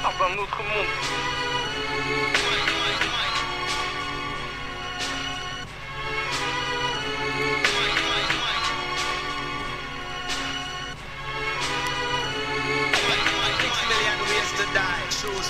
parle d'un autre monde.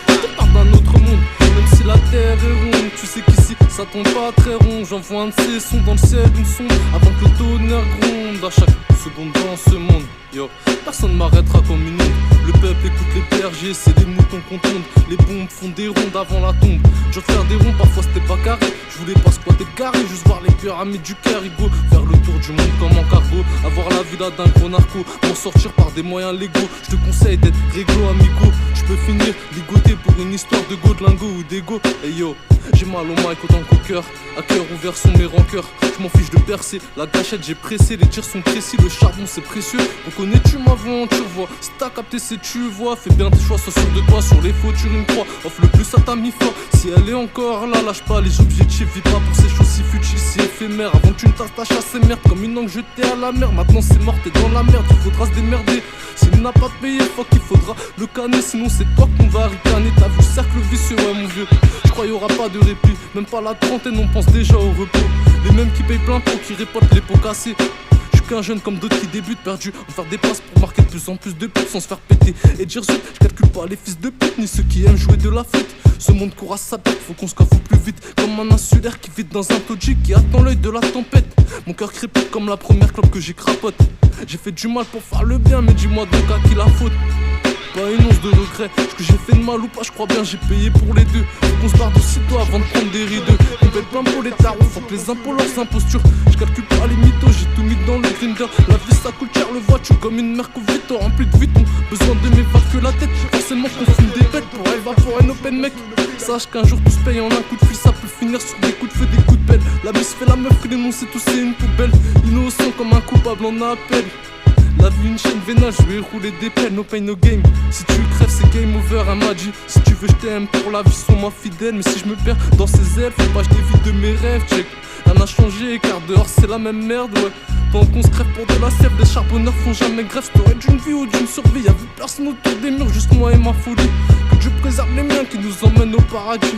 Je te parle d'un autre monde, même si la terre est ronde. Tu sais qu'ici ça tombe pas très rond. J'envoie un de ces sons dans le ciel, une sonde, avant que le tonnerre gronde. À chaque seconde dans ce monde, yo, personne m'arrêtera comme une onde. Le peuple écoute les bergers, c'est des moutons qu'on tombe. Les bombes font des rondes avant la tombe. Je veux faire des ronds, parfois c'était pas carré. Je voulais pas squatter le carré, juste voir les pyramides du Carigo. Faire le tour du monde comme en cargo. Avoir la villa d'un gros narco, m'en sortir par des moyens légaux. Je te conseille d'être réglo amigo. Je peux finir ligoté pour une histoire de go, de lingo ou d'ego. Hey yo, j'ai mal au mic autant qu'au cœur. À cœur ouvert sont mes rancœurs. Je m'en fiche de percer, la gâchette j'ai pressé. Les tirs sont précis, le charbon c'est précieux. Reconnais-tu ma aventure, vois. Si t'as capté c'est tu vois. Fais bien tes choix, sois sûr de toi. Sur les faux tu une croix. Offre le plus à ta mi-fort. Si elle est encore là, lâche pas les objectifs. Vis pas pour ces choses si futiles, si éphémères. Avant que tu ne t'attaches à ces merdes. Comme une langue jetée à la mer. Maintenant c'est mort, t'es dans la merde. Il faudra se démerder. S'il n'a pas payé, fuck, il faudra le canner. Sinon c'est toi qu'on va ricaner. T'as vu le cercle vicieux, ouais mon vieux. Je crois y'aura pas de répit. Même pas la trentaine, on pense déjà au repos. Les mêmes qui payent plein pot, qui réportent les pots cassés. Je suis qu'un jeune comme d'autres qui débutent, perdus. On va faire des passes pour marquer de plus en plus de buts sans se faire péter et dire zut. Je calcule pas les fils de pute, ni ceux qui aiment jouer de la flûte. Ce monde court à sa perte, faut qu'on se coiffe au plus vite. Comme un insulaire qui vit dans un Toji qui attend l'œil de la tempête. Mon cœur crépite comme la première clope que j'ai crapote. J'ai fait du mal pour faire le bien, mais dis-moi donc à qui la faute. Pas une once de regret, ce que j'ai fait de mal ou pas, je crois bien j'ai payé pour les deux. Faut qu'on se barre de sitôt avant de prendre des rideaux. On pète plein pour les tarots, faut que les impôts leurs impostures. Je calcule pas les mythos, j'ai tout mis dans le grinder. La vie ça coûte cher, le vois-tu comme une Merco Vito remplie de Vuitton. Besoin de m'évacuer que la tête, forcément qu'on fume des pètes pour évaporer nos peines mec. Sache qu'un jour tout se paye en un coup de fil, ça peut finir sur des coups de feu, des coups de pelle. La bise fait la meuf que les noms c'est tout, c'est une poubelle. Innocent comme un coupable en appel. La vie une chaîne vénale, je vais rouler des pelles, no pain no game. Si tu crèves c'est game over, elle m'a dit. Si tu veux je t'aime pour la vie, sois-moi fidèle. Mais si je me perds dans ses ailes, faut pas je t'évite de mes rêves, check. Rien n'a changé, car dehors c'est la même merde, ouais. Pendant qu'on se crève pour de la sève, les charbonneurs font jamais grève. T'aurais d'une vie ou d'une survie, y'a vu personne autour des murs, juste moi et ma folie. Que Dieu préserve les miens qui nous emmènent au paradis.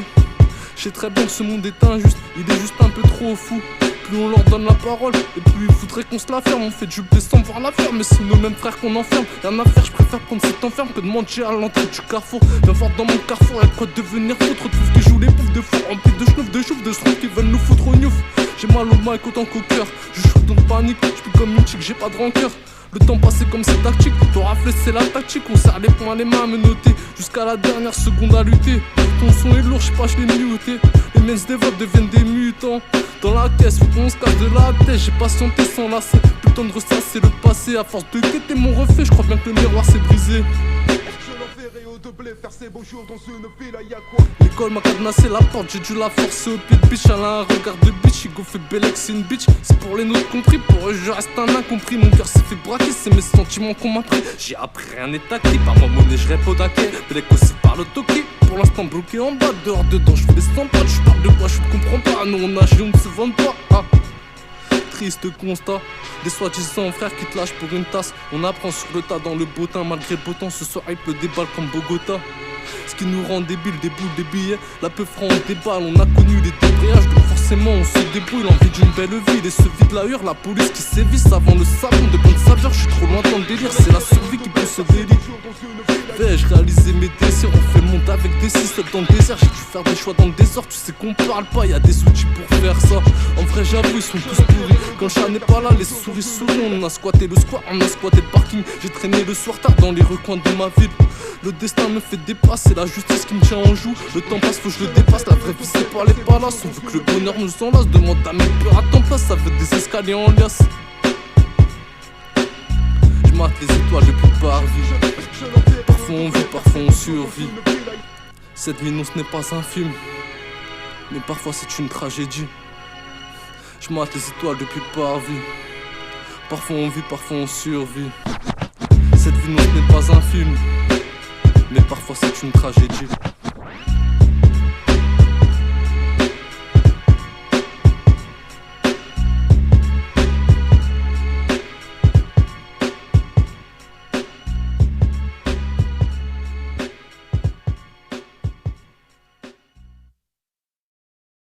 Je sais très bien que ce monde est injuste, il est juste un peu trop fou. Plus on leur donne la parole, et plus il faudrait qu'on se la ferme. On fait du blé sans voir la ferme, mais c'est nos mêmes frères qu'on enferme. Rien à faire, je préfère prendre cette enferme que de manger à l'entrée du carrefour. Viens voir dans mon carrefour, y'a de quoi devenir foutre. Retrouve qui jouent les poufs de fou, remplis de schnouf, de chouf, de schnouf qui veulent nous foutre au gnouf. J'ai mal au mic autant qu'au cœur, je suis dans le panique, je suis comme une chick, j'ai pas de rancœur. Le temps passé comme c'est tactique, ton rafle c'est la tactique. On serre les poings, les mains à me noter, jusqu'à la dernière seconde à lutter. Ton son est lourd, je sais pas, je l'ai muté. Les miens se développent, deviennent des mutants. Dans la caisse, faut qu'on se casse de la tête. J'ai patienté sans lasser, plus le temps de ressasser le passé. À force de guetter mon reflet, je crois bien que le miroir s'est brisé. L'école m'a cadenassé la porte, j'ai dû la forcer au pied de biche. Elle a un regard de bitch, Igo fait Belek, c'est une bitch. C'est pour les nôtres compris, pour eux je reste un incompris. Mon cœur s'est fait braquer, c'est mes sentiments qu'on m'a pris. J'ai appris, rien n'est acquis, par ma monnaie je réponds d'Aké. Belek aussi par le toki, pour l'instant bloqué en bas. Dehors, dedans, je fais des 100 potes, je parle de quoi, je ne comprends pas. Nous on agit, on ne se vend pas, hein. Triste constat, des soi-disant frères qui te lâchent pour une tasse. On apprend sur le tas dans le beau temps, malgré le beau temps. Ce soir il pleut des balles comme Bogota. Ce qui nous rend débiles, des boules, des billets. La peu franc, on déballe, on a connu les débrayages. Donc forcément on se débrouille, l'envie d'une belle ville. Et se vide la hure, la police qui sévisse avant le savon. De bonne saveur, je suis trop loin dans le délire. C'est la survie qui peut sauver les. Vais-je réaliser mes désirs? On fait le monde avec des six seuls dans le désert. J'ai dû faire des choix dans le désordre. Tu sais qu'on parle pas, y'a des outils pour faire ça. En vrai j'avoue ils sont tous pourris. Quand le chat n'est pas là, les souris sourient. On a squatté le square, on a squatté le parking. J'ai traîné le soir tard dans les recoins de ma ville. Le destin me fait dépasser, la justice qui me tient en joue. Le temps passe, faut que je le dépasse. La vraie vie c'est pas les palaces. On veut que le bonheur nous enlace. Demande à mes peurs à ton place, ça veut des escaliers en liasse. Je mate les étoiles depuis le parvis. Parfois on vit, parfois on survit. Cette vie non ce n'est pas un film, mais parfois c'est une tragédie. Je mate les étoiles depuis le parvis. Parfois on vit, parfois on survit. Cette vie non ce n'est pas un film, mais parfois c'est une tragédie.